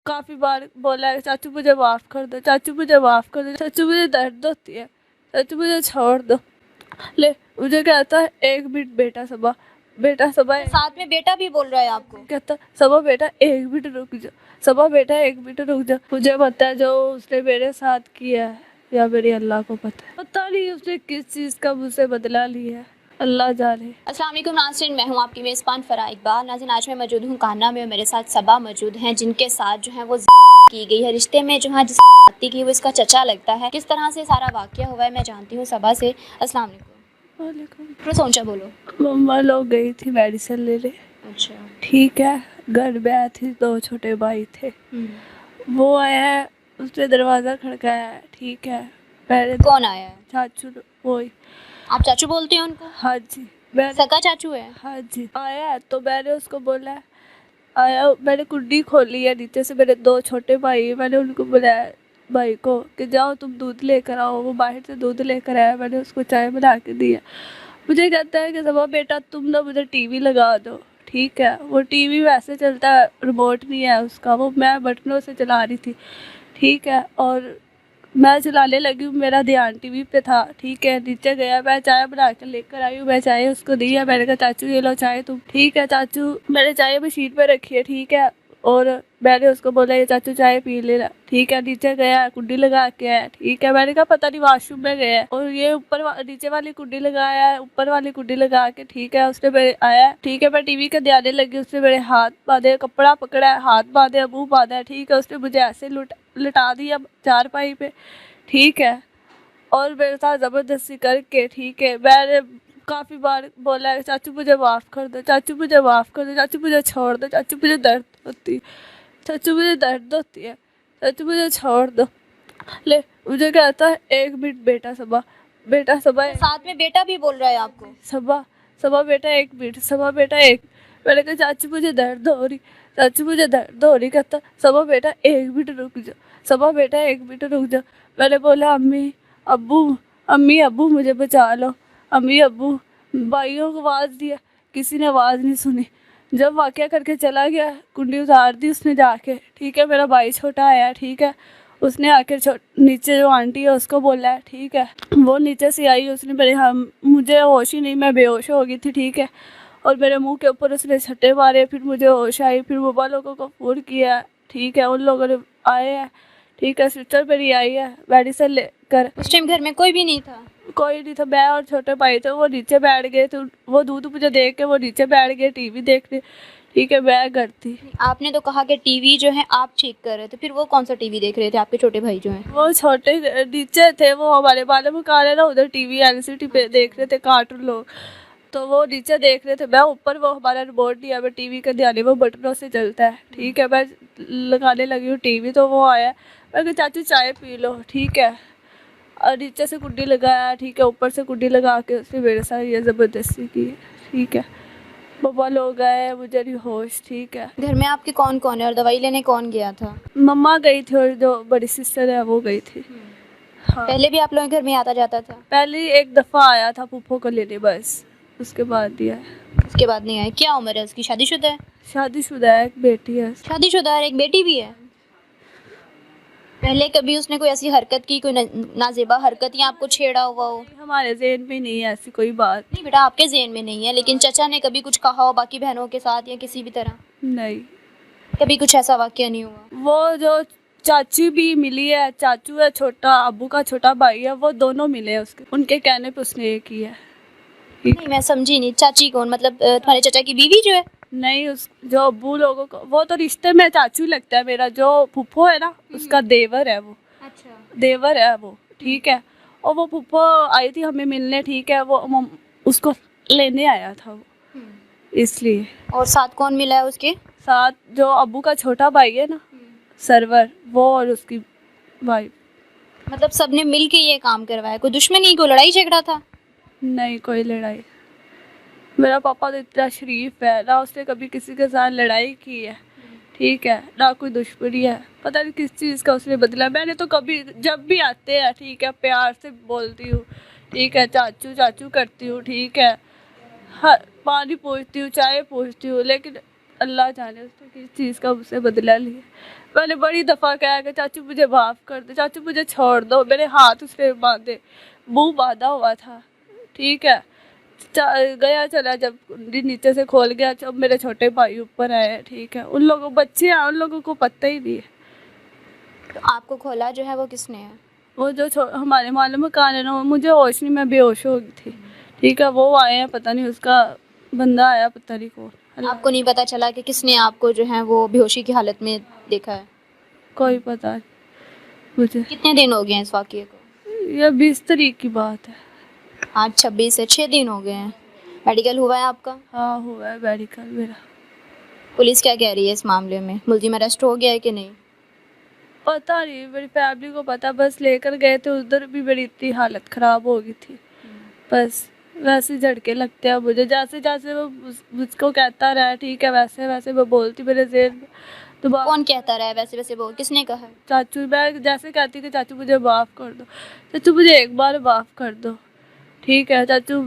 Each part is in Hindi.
काफ़ी बार बोला है चाचू मुझे माफ़ कर दो, चाचू मुझे माफ़ कर दो, चाचू मुझे दर्द होती है, चाचू मुझे छोड़ दो। ले मुझे कहता है 1 मिनट बेटा सबा, बेटा सबा साथ में बेटा भी बोल रहा है आपको? कहता सबा बेटा 1 मिनट रुक जा, सबा बेटा 1 मिनट रुक जा। मुझे पता है जो उसने मेरे साथ किया है या मेरी अल्लाह को पता है, पता नहीं उसने किस चीज़ का मुझसे बदला लिया है, अल्लाह जाने। अस्सलाम वालेकुम नाज़रीन, मैं हूँ आपकी मेज़बान फ़रा इकबाल। नाज़रीन, आज मैं मौजूद हूँ कान्हा में और मेरे साथ सबा मौजूद हैं, जिनके साथ जो है वो की गई है। रिश्ते में जो है जिस की वो इसका चचा लगता है। किस तरह से सारा वाक़या हुआ है मैं जानती हूँ सबा से। अस्सलाम वालेकुम। थोड़ा सा ऊंचा बोलो। मम्मा लोग गई थी मेडिसिन लेने। अच्छा, ठीक है, घर में आई थी, 2 छोटे भाई थे, वो आया है, उसने दरवाज़ा खड़काया है। ठीक है, पहले कौन आया है? चाचू, वही। आप चाचू बोलते हैं उनको? हाँ जी, मैं सगा चाचू है? हाँ जी। आया है तो मैंने उसको बोला, आया, मैंने कुंडी खोली है, नीचे से मेरे 2 छोटे भाई हैं, मैंने उनको बुलाया भाई को कि जाओ तुम दूध लेकर आओ। वो बाहर से दूध लेकर आया, मैंने उसको चाय बना के दी है। मुझे कहता है कि सबा बेटा तुम ना मुझे टीवी लगा दो। ठीक है, वो टीवी वैसे चलता है, रिमोट नहीं है उसका, वो मैं बटनों से चला रही थी। ठीक है, और मैं चलाने लगी हूँ, मेरा ध्यान टीवी पे था। ठीक है, नीचे गया, मैं चाय बना कर लेकर आई हूँ, मैं चाय उसको दी है। मैंने कहा चाचू ये लो चाय तुम। ठीक है चाचू, मैंने चाय मशीन पे रखी है। ठीक है, और मैंने उसको बोला ये चाचू चाय पी लेना। ठीक है, नीचे गया, कुंडी लगा के आया। ठीक है, मैंने कहा पता नहीं वॉशरूम में गया है, और ये नीचे वाली कुंडी लगाया है, ऊपर वाली कुंडी लगा के। ठीक है, उसने मेरे आया। ठीक है, मैं टीवी के ध्यान लगी, उसने मेरे हाथ बांधे, कपड़ा पकड़ा है, हाथ बांधे, मुँह बांधा है। ठीक है, उसने मुझे ऐसे लुटा दिया चारपाई पे। ठीक है, और मेरे साथ ज़बरदस्ती करके। ठीक है, मैंने काफ़ी बार बोला है चाचू मुझे माफ़ कर दो, चाचू मुझे माफ़ कर दो, चाचू मुझे छोड़ दो, चाचू मुझे दर्द होती है, चाचू मुझे दर्द होती है, चाचू मुझे छोड़ दो। ले मुझे कहता है 1 मिनट बेटा सबा, बेटा सबा साथ में बेटा भी बोल रहा है आपको? सबा, सबा बेटा 1 मिनट, सबा बेटा 1। मैंने कहा चाचू मुझे दर्द हो रही, चाचू मुझे दर्द हो रही। कहता सबा बेटा 1 मिनट रुक जा, सबा बेटा 1 मिनट रुक जा। मैंने बोला अम्मी अब्बू, अम्मी अब्बू मुझे बचा लो, अम्मी अब्बू। भाइयों को आवाज़ दिया, किसी ने आवाज़ नहीं सुनी। जब वाक़या करके चला गया, कुंडी उतार दी उसने जाके। ठीक है, मेरा भाई छोटा आया। ठीक है, उसने आकर नीचे जो आंटी है उसको बोला है। ठीक है, वो नीचे से आई, उसने मेरे मुझे होश ही नहीं, मैं बेहोश हो गई थी। ठीक है, और मेरे मुंह के ऊपर उसने छट्टे मारे, फिर मुझे होश आई, फिर मोबाइल लोगों को फ़ोन किया। ठीक है, उन लोगों ने आए हैं। ठीक है, सिस्टर मेरी आई है मेडिसिन लेकर। उस टाइम घर में कोई भी नहीं था? कोई नहीं था, मैं और छोटे भाई थे, वो नीचे बैठ गए थे, वो दूध मुझे देख के वो नीचे बैठ गए टीवी देखने। ठीक है, मैं घर थी। आपने तो कहा कि टीवी जो है आप ठीक कर रहे थे, फिर वो कौन सा टीवी देख रहे थे आपके छोटे भाई जो हैं? वो छोटे नीचे थे, वो हमारे बाले मकान है ना, उधर टीवी एलसीडी पे देख रहे थे कार्टून लोग, तो वो नीचे देख रहे थे, मैं ऊपर, वो हमारा रिमोट नहीं है, मैं टीवी का ध्यान, वो बटनों से चलता है। ठीक है, मैं लगाने लगी हूँ टीवी, तो वो आया, मैं कहा चाचू चाय पी लो। ठीक है, और नीचे से कुंडी लगाया। ठीक है, ऊपर से कुंडी लगा के उसने मेरे साथ ये ज़बरदस्ती की। ठीक है, पापा लोग आए, मुझे नहीं होश। ठीक है, घर में आपके कौन कौन है और दवाई लेने कौन गया था? मम्मा गई थी और जो बड़ी सिस्टर है वो गई थी। हाँ, पहले भी आप लोगों के घर में आता जाता था? पहले एक दफ़ा आया था फूफो को लेने, बस उसके बाद दिया। उसके बाद नहीं आए? क्या उम्र है उसकी? शादीशुदा है? शादीशुदा है, एक बेटी है। शादीशुदा है, एक बेटी भी है। पहले कभी उसने कोई ऐसी हरकत की, कोई नाजेबा हरकत या आपको छेड़ा हुआ हो? हमारे ज़हन में नहीं है ऐसी कोई बात। नहीं बेटा, आपके ज़हन में नहीं है, लेकिन चचा ने कभी कुछ कहा हो बाकी बहनों के साथ या किसी भी तरह? नहीं, कभी कुछ ऐसा वाक़या नहीं हुआ? वो जो चाची भी मिली है, चाचू है छोटा, अब्बू का छोटा भाई है, वो दोनों मिले हैं उसके, उनके कहने पे उसने ये किया है। नहीं, मैं समझी नहीं। चाची कौन? मतलब तुम्हारे चचा की बीवी जो है? नहीं, उस जो अब्बू लोगों को, वो तो रिश्ते में चाचू लगता है मेरा, जो फूफो है ना उसका देवर है वो। अच्छा, देवर है वो। ठीक है, और वो फूफो आई थी हमें मिलने। ठीक है, वो उसको लेने आया था वो, इसलिए। और साथ कौन मिला है उसके? साथ जो अब्बू का छोटा भाई है ना, सरवर, वो और उसकी वाइफ। मतलब सबने मिल के ये काम करवाया? कोई दुश्मनी, कोई लड़ाई झगड़ा था? नहीं, कोई लड़ाई। मेरा पापा तो इतना शरीफ है ना, उसने कभी किसी के साथ लड़ाई की है। ठीक है, ना कोई दुश्मनी है, पता नहीं किस चीज़ का उसने बदला। मैंने तो कभी, जब भी आते हैं ठीक है प्यार से बोलती हूँ। ठीक है, चाचू चाचू करती हूँ। ठीक है, हर पानी पूछती हूँ, चाय पूछती हूँ, लेकिन अल्लाह जाने उसने किस चीज़ का मुझसे बदला लिया। मैंने बड़ी दफ़ा कहा कि चाचू मुझे माफ़ कर दो, चाचू मुझे छोड़ दो। मेरे हाथ उसने बांधे, मुंह बांधा हुआ था, ठीक है। गया चला, जब कुंडी नीचे से खोल गया, जब मेरे छोटे भाई ऊपर आए, ठीक है। उन लोगों बच्चे हैं, उन लोगों को पता ही नहीं है। तो आपको खोला जो है वो किसने है? वो जो हमारे मालूम मकान है ना, वो मुझे होश नहीं, मैं बेहोश हो गई थी, ठीक है। वो आए हैं, पता नहीं उसका बंदा आया, पता नहीं कौन। आपको नहीं पता चला कि किसने आपको जो है वो बेहोशी की हालत में देखा है? कोई पता नहीं मुझे। कितने दिन हो गए हैं इस वाक़ये को? ये 20 तारीख की बात है। आज 26 है, 6 दिन हो गए हैं। मेडिकल हुआ है आपका? हाँ, हुआ है मेडिकल मेरा। पुलिस क्या कह रही है इस मामले में? मुलजिम अरेस्ट हो गया है कि नहीं? पता नहीं, मेरी फैमिली को पता। बस लेकर गए थे, उधर भी मेरी इतनी हालत ख़राब हो गई थी। बस वैसे झटके लगते हैं मुझे, जैसे जैसे वो मुझको कहता रहा, ठीक है, वैसे वैसे मैं बोलती मेरे ज़हन में। तो कौन कहता रहा है वैसे वैसे बोल? किसने कहा है? चाचू, मैं जैसे कहती कि चाचू मुझे माफ़ कर दो, चाचू मुझे एक बार माफ़ कर दो, ठीक है। चाचू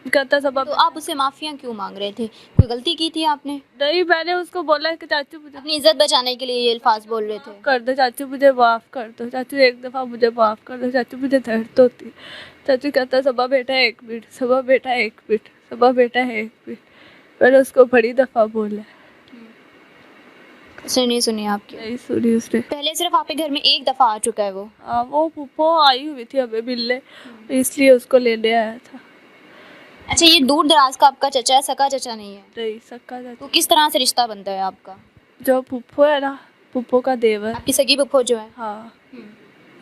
कहता सब तो आप उससे माफ़ियाँ क्यों मांग रहे थे? कोई गलती की थी आपने? नहीं, मैंने उसको बोला कि चाचू मुझे अपनी इज्जत बचाने के लिए ये अल्फाज बोल रहे थे? कर दो, चाचू मुझे माफ़ कर दो, चाचू एक दफ़ा मुझे माफ़ कर दो, चाचू मुझे दर्द होती है। चाचू कहता सबा बेटा 1 मिनट, सबा बेटा 1 मिनट, सबा बेटा 1 मिनट। मैंने उसको बड़ी दफ़ा बोला, उसने नहीं सुनी आपकी? नहीं सुनी उसने। पहले सिर्फ आपके घर में एक दफ़ा आ चुका है वो? हाँ, वो पुप्पो आई हुई थी हमें मिलने, इसलिए उसको लेने आया था। अच्छा, ये दूर दराज का आपका चचा है, सका चचा नहीं है? नहीं, सक्का चाचू। तो किस तरह से रिश्ता बनता है आपका? जो पुप्पो है ना, पुप्पो का देवर। आपकी सगी फुफ्फो जो है? हाँ,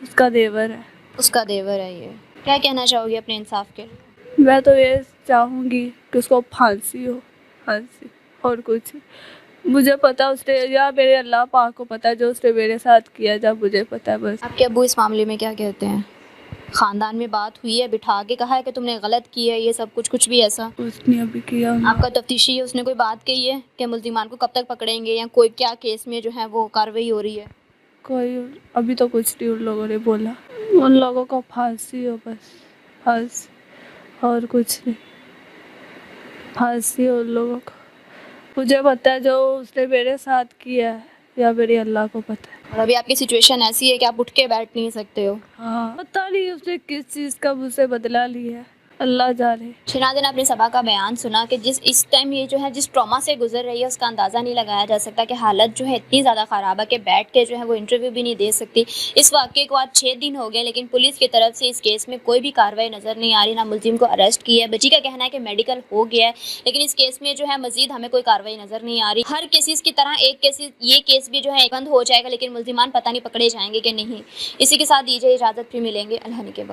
उसका देवर है। उसका देवर है ये। क्या कहना चाहोगी अपने इंसाफ के लिए? मैं तो ये चाहूँगी कि उसको फांसी हो, फांसी, और कुछ। मुझे पता उसने, या मेरे अल्लाह पाक को पता जो उसने मेरे साथ किया, जब मुझे पता है बस। आपके अब्बू इस मामले में क्या कहते हैं? ख़ानदान में बात हुई है, बिठा के कहा है कि तुमने गलत किया है ये सब कुछ? कुछ भी ऐसा उसने अभी किया उन्होंने। आपका तफ्तीशी है, उसने कोई बात कही है कि मुल्जिमान को कब तक पकड़ेंगे या कोई क्या केस में जो है वो कार्रवाई हो रही है? कोई अभी तो कुछ नहीं उन लोगों ने बोला। उन लोगों को फांसी हो बस, फांसी, और कुछ नहीं, फांसी उन लोगों को। मुझे पता है जो उसने मेरे साथ किया है, या मेरे अल्लाह को पता है। और अभी आपकी सिचुएशन ऐसी है कि आप उठ के बैठ नहीं सकते हो? हाँ, पता नहीं उसने किस चीज़ का मुझसे बदला लिया है, अल्लाह जाने। नाज़रीन, आपने सबा का बयान सुना कि जिस इस टाइम ये जो है जिस ट्रॉमा से गुजर रही है उसका अंदाज़ा नहीं लगाया जा सकता कि हालत जो है इतनी ज़्यादा ख़राब है कि बैठ के जो है वो इंटरव्यू भी नहीं दे सकती। इस वाक़े को आज 6 दिन हो गए, लेकिन पुलिस की तरफ से इस केस में कोई भी कार्रवाई नज़र नहीं आ रही, ना मुलजिम को अरेस्ट किया है। बच्ची का कहना है कि मेडिकल हो गया है, लेकिन इस केस में जो है मज़ीद हमें कोई कार्रवाई नज़र नहीं आ रही। हर केसेस की तरह ये केस भी जो है बंद हो जाएगा, लेकिन मुलजिमान पता नहीं पकड़े जाएंगे कि नहीं। इसी के साथ दीजिए इजाज़त, फिर मिलेंगे अल्लाह के बाद।